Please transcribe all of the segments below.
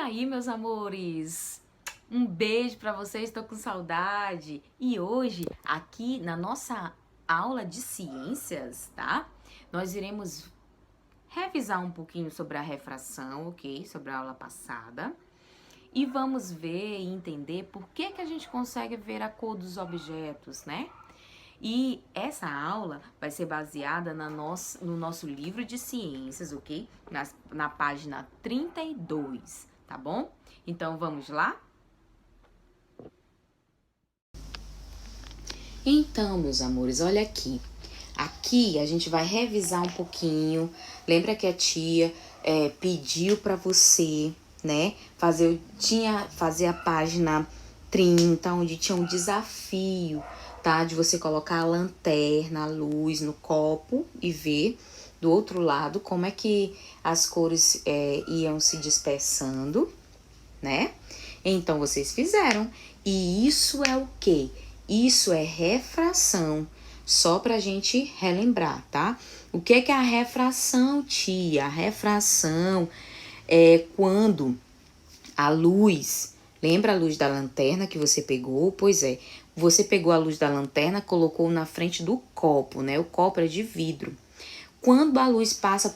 aí, meus amores? Um beijo pra vocês, estou com saudade. E hoje, aqui na nossa aula de ciências, tá? Nós iremos revisar um pouquinho sobre a refração, ok? Sobre a aula passada. E vamos ver e entender por que a gente consegue ver a cor dos objetos, né? E essa aula vai ser baseada no nosso livro de ciências, ok? Na página 32, tá bom? Então vamos lá? Então, meus amores, olha aqui. Aqui a gente vai revisar um pouquinho. Lembra que a tia pediu para você, né, fazer a página 30, onde tinha um desafio, tá? De você colocar a lanterna, a luz no copo e ver do outro lado como é que as cores iam se dispersando, né? Então vocês fizeram. E isso é o quê? Isso é refração. Só pra gente relembrar, tá? O que é a refração, tia? A refração é quando a luz, lembra a luz da lanterna que você pegou? Pois é, você pegou a luz da lanterna, colocou na frente do copo, né? O copo é de vidro. Quando a luz passa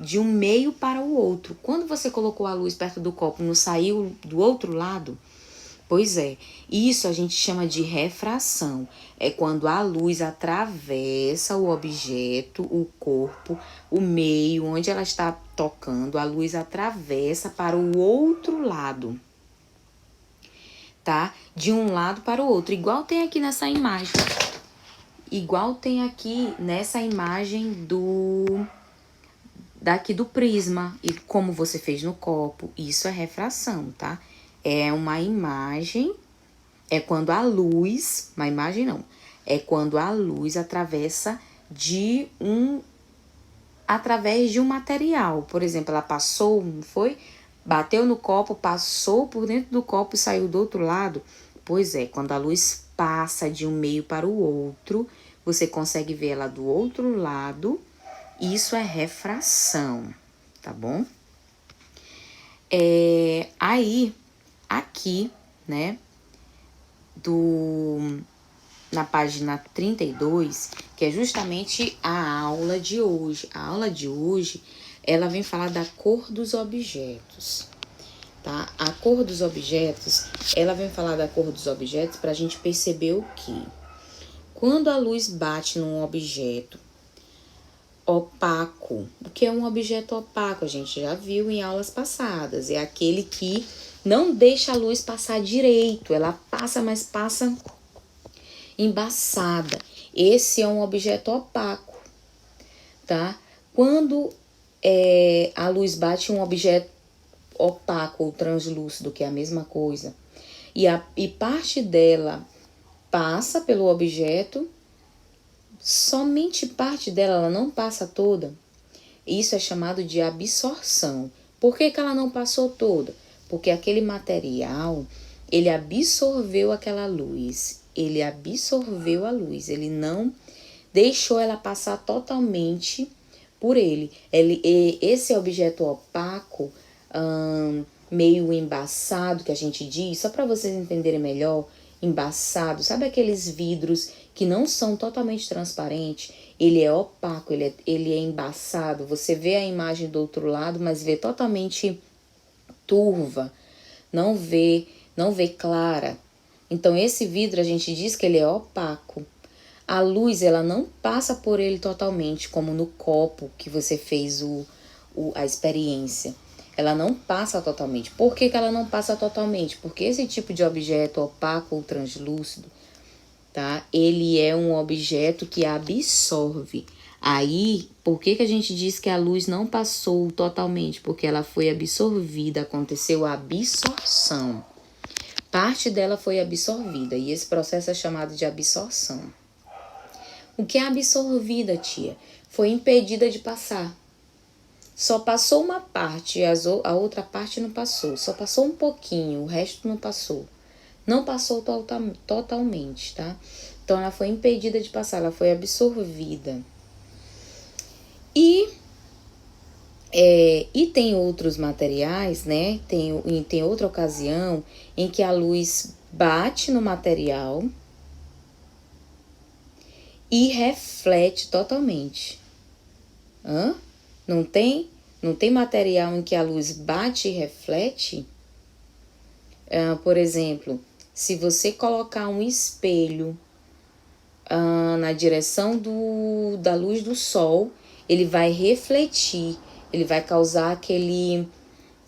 de um meio para o outro, quando você colocou a luz perto do copo, não saiu do outro lado? Pois é, isso a gente chama de refração. É quando a luz atravessa o objeto, o corpo, o meio onde ela está tocando, a luz atravessa para o outro lado, tá? De um lado para o outro, igual tem aqui nessa imagem. Igual tem aqui nessa imagem daqui do prisma, e como você fez no copo, isso é refração, tá? É uma imagem, é quando a luz, uma imagem não, é quando a luz através de um material. Por exemplo, ela passou, não foi? Bateu no copo, passou por dentro do copo e saiu do outro lado. Pois é, quando a luz passa de um meio para o outro, você consegue ver ela do outro lado. Isso é refração, tá bom? Aí, aqui, né, na página 32, que é justamente a aula de hoje. A aula de hoje, ela vem falar da cor dos objetos, tá? A cor dos objetos, ela vem falar da cor dos objetos para a gente perceber o que? Quando a luz bate num objeto opaco, o que é um objeto opaco? A gente já viu em aulas passadas. É aquele que não deixa a luz passar direito. Ela passa, mas passa embaçada. Esse é um objeto opaco, tá? Quando a luz bate em um objeto opaco ou translúcido, que é a mesma coisa, e parte dela passa pelo objeto, somente parte dela, ela não passa toda. Isso é chamado de absorção. Por que ela não passou toda? Porque aquele material, ele absorveu aquela luz. Ele absorveu a luz. Ele não deixou ela passar totalmente por ele. Esse objeto opaco, meio embaçado, que a gente diz, só para vocês entenderem melhor, embaçado, sabe aqueles vidros que não são totalmente transparentes? Ele é opaco, ele é embaçado. Você vê a imagem do outro lado, mas vê totalmente turva, não vê clara. Então esse vidro a gente diz que ele é opaco. A luz, ela não passa por ele totalmente, como no copo que você fez a experiência. Ela não passa totalmente. Por que ela não passa totalmente? Porque esse tipo de objeto opaco ou translúcido, tá? Ele é um objeto que absorve. Aí, por que a gente diz que a luz não passou totalmente? Porque ela foi absorvida, aconteceu a absorção. Parte dela foi absorvida e esse processo é chamado de absorção. O que é absorvida, tia? Foi impedida de passar. Só passou uma parte, a outra parte não passou. Só passou um pouquinho, o resto não passou. Não passou totalmente, tá? Então, ela foi impedida de passar, ela foi absorvida. E E tem outros materiais, né? Tem outra ocasião em que a luz bate no material e reflete totalmente. Não tem? Não tem material em que a luz bate e reflete? Por exemplo, se você colocar um espelho na direção da luz do sol, ele vai refletir, ele vai causar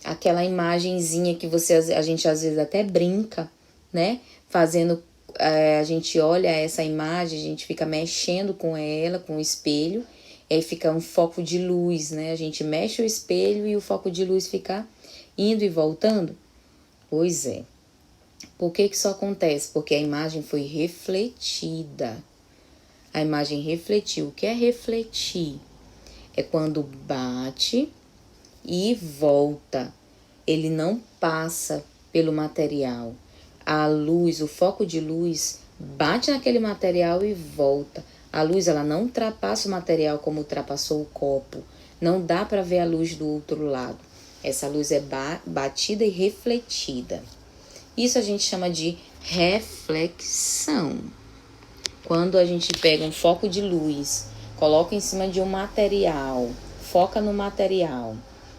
aquela imagenzinha que a gente às vezes até brinca, né? Fazendo, a gente olha essa imagem, a gente fica mexendo com ela, com o espelho, e aí fica um foco de luz, né? A gente mexe o espelho e o foco de luz fica indo e voltando. Pois é. Por que isso acontece? Porque a imagem foi refletida. A imagem refletiu. O que é refletir? É quando bate e volta. Ele não passa pelo material. A luz, o foco de luz, bate naquele material e volta. A luz, ela não ultrapassa o material como ultrapassou o copo. Não dá para ver a luz do outro lado. Essa luz é batida e refletida. Isso a gente chama de reflexão. Quando a gente pega um foco de luz, coloca em cima de um material, foca no material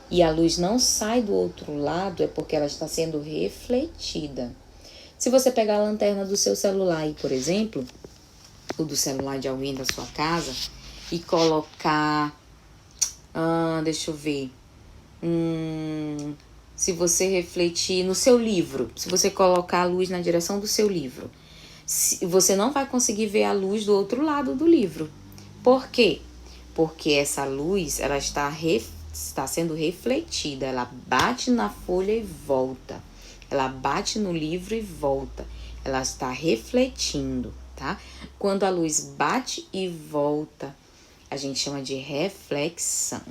e a luz não sai do outro lado, é porque ela está sendo refletida. Se você pegar a lanterna do seu celular aí, por exemplo, ou do celular de alguém da sua casa, e colocar, deixa eu ver, se você refletir no seu livro, se você colocar a luz na direção do seu livro, você não vai conseguir ver a luz do outro lado do livro. Por quê? Porque essa luz, ela está sendo refletida, ela bate na folha e volta. Ela bate no livro e volta. Ela está refletindo, tá? Quando a luz bate e volta, a gente chama de reflexão.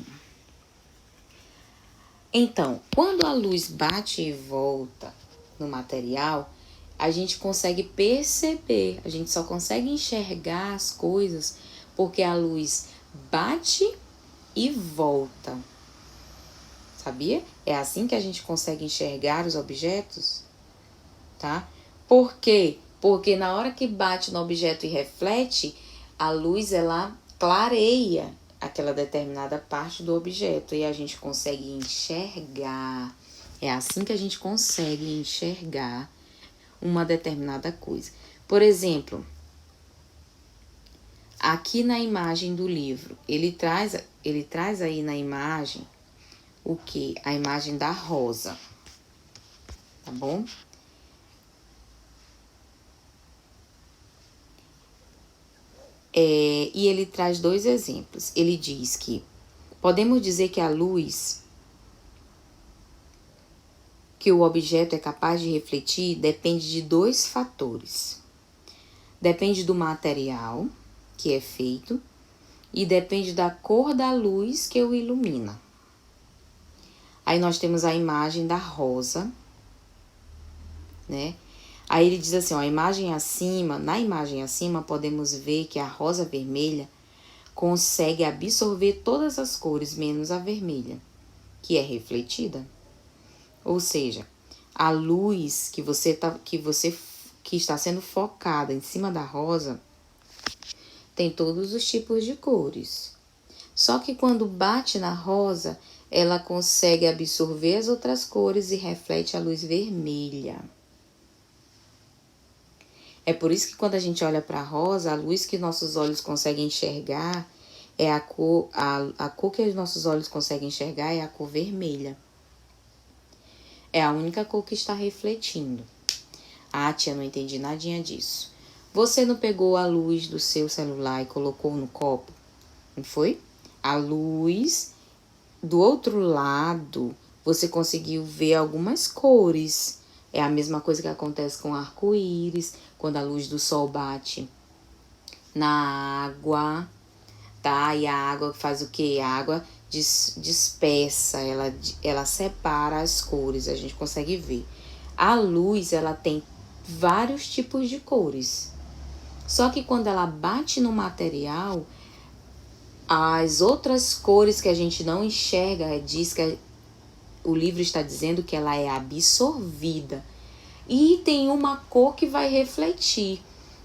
Então, quando a luz bate e volta no material, a gente consegue perceber, a gente só consegue enxergar as coisas porque a luz bate e volta. Sabia? É assim que a gente consegue enxergar os objetos, tá? Por quê? Porque na hora que bate no objeto e reflete, a luz ela clareia aquela determinada parte do objeto e a gente consegue enxergar. É assim que a gente consegue enxergar uma determinada coisa. Por exemplo, aqui na imagem do livro, ele traz aí na imagem o que? A imagem da rosa, tá bom? E ele traz 2 exemplos. Ele diz que podemos dizer que a luz que o objeto é capaz de refletir depende de 2 fatores. Depende do material que é feito e depende da cor da luz que o ilumina. Aí nós temos a imagem da rosa, né? Aí ele diz assim, ó, na imagem acima podemos ver que a rosa vermelha consegue absorver todas as cores menos a vermelha, que é refletida. Ou seja, a luz que está sendo focada em cima da rosa tem todos os tipos de cores. Só que quando bate na rosa, ela consegue absorver as outras cores e reflete a luz vermelha. É por isso que quando a gente olha para a rosa, a luz que nossos olhos conseguem enxergar é a cor que os nossos olhos conseguem enxergar é a cor vermelha. É a única cor que está refletindo. Ah, tia, não entendi nadinha disso. Você não pegou a luz do seu celular e colocou no copo? Não foi? A luz do outro lado, você conseguiu ver algumas cores. É a mesma coisa que acontece com o arco-íris, quando a luz do sol bate na água, tá? E a água faz o quê? A água dispersa, ela separa as cores, a gente consegue ver. A luz, ela tem vários tipos de cores. Só que quando ela bate no material, As outras cores que a gente não enxerga, diz que o livro está dizendo que ela é absorvida. E tem uma cor que vai refletir,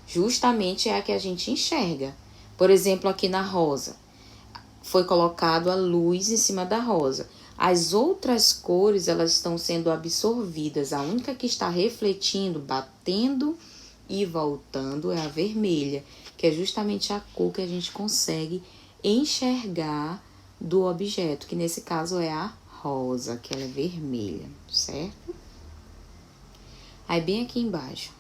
justamente é a que a gente enxerga. Por exemplo, aqui na rosa, foi colocado a luz em cima da rosa. As outras cores, elas estão sendo absorvidas. A única que está refletindo, batendo e voltando é a vermelha, que é justamente a cor que a gente consegue enxergar do objeto, que nesse caso é a rosa, que ela é vermelha, certo? Aí bem aqui embaixo.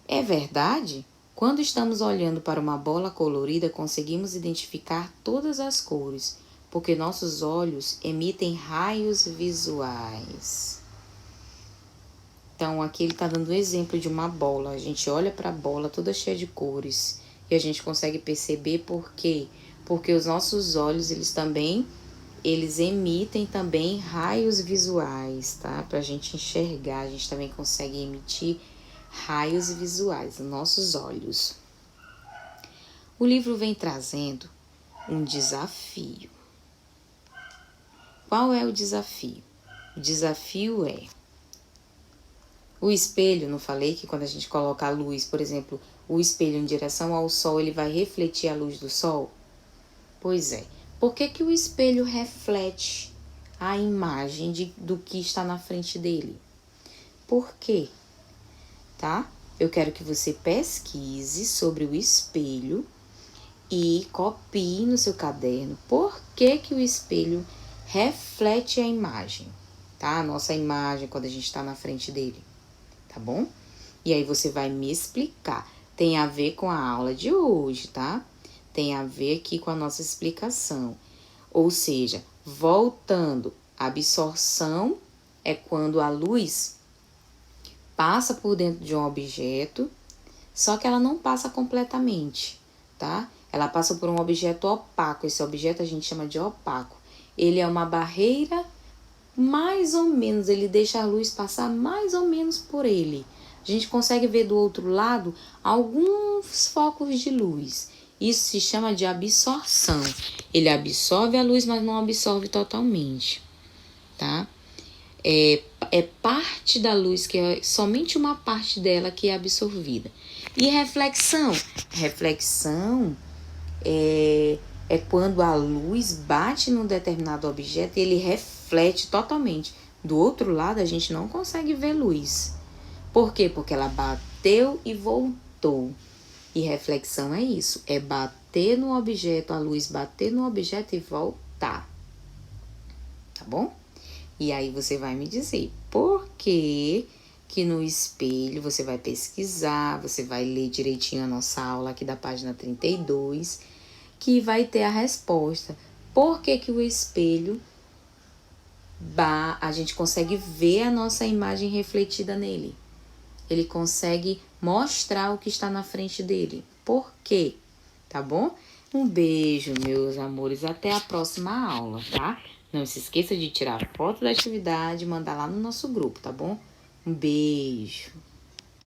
É verdade? Quando estamos olhando para uma bola colorida, conseguimos identificar todas as cores, porque nossos olhos emitem raios visuais. Então, aqui ele está dando um exemplo de uma bola. A gente olha para a bola toda cheia de cores e a gente consegue perceber por quê? Porque os nossos olhos, eles emitem também raios visuais, tá? Para a gente enxergar, a gente também consegue emitir raios visuais nos nossos olhos. O livro vem trazendo um desafio. Qual é o desafio? O desafio é o espelho. Não falei que quando a gente coloca a luz, por exemplo, o espelho em direção ao sol, ele vai refletir a luz do sol? Pois é. Por que o espelho reflete a imagem do que está na frente dele? Por quê? Tá? Eu quero que você pesquise sobre o espelho e copie no seu caderno por que o espelho reflete a imagem, tá? A nossa imagem quando a gente está na frente dele, tá bom? E aí você vai me explicar. Tem a ver com a aula de hoje, tá? Tem a ver aqui com a nossa explicação. Ou seja, voltando, a absorção é quando a luz passa por dentro de um objeto, só que ela não passa completamente, tá? Ela passa por um objeto opaco. Esse objeto a gente chama de opaco. Ele é uma barreira, mais ou menos, ele deixa a luz passar mais ou menos por ele. A gente consegue ver do outro lado alguns focos de luz. Isso se chama de absorção. Ele absorve a luz, mas não absorve totalmente, tá? É parte da luz, que é somente uma parte dela que é absorvida. E reflexão? Reflexão é quando a luz bate num determinado objeto e ele reflete totalmente. Do outro lado, a gente não consegue ver luz. Por quê? Porque ela bateu e voltou. E reflexão é isso, é bater no objeto, a luz bater no objeto e voltar. Tá bom? E aí você vai me dizer por que no espelho, você vai pesquisar, você vai ler direitinho a nossa aula aqui da página 32, que vai ter a resposta. Por que o espelho, a gente consegue ver a nossa imagem refletida nele? Ele consegue mostrar o que está na frente dele. Por quê? Tá bom? Um beijo, meus amores. Até a próxima aula, tá? Não se esqueça de tirar foto da atividade e mandar lá no nosso grupo, tá bom? Um beijo.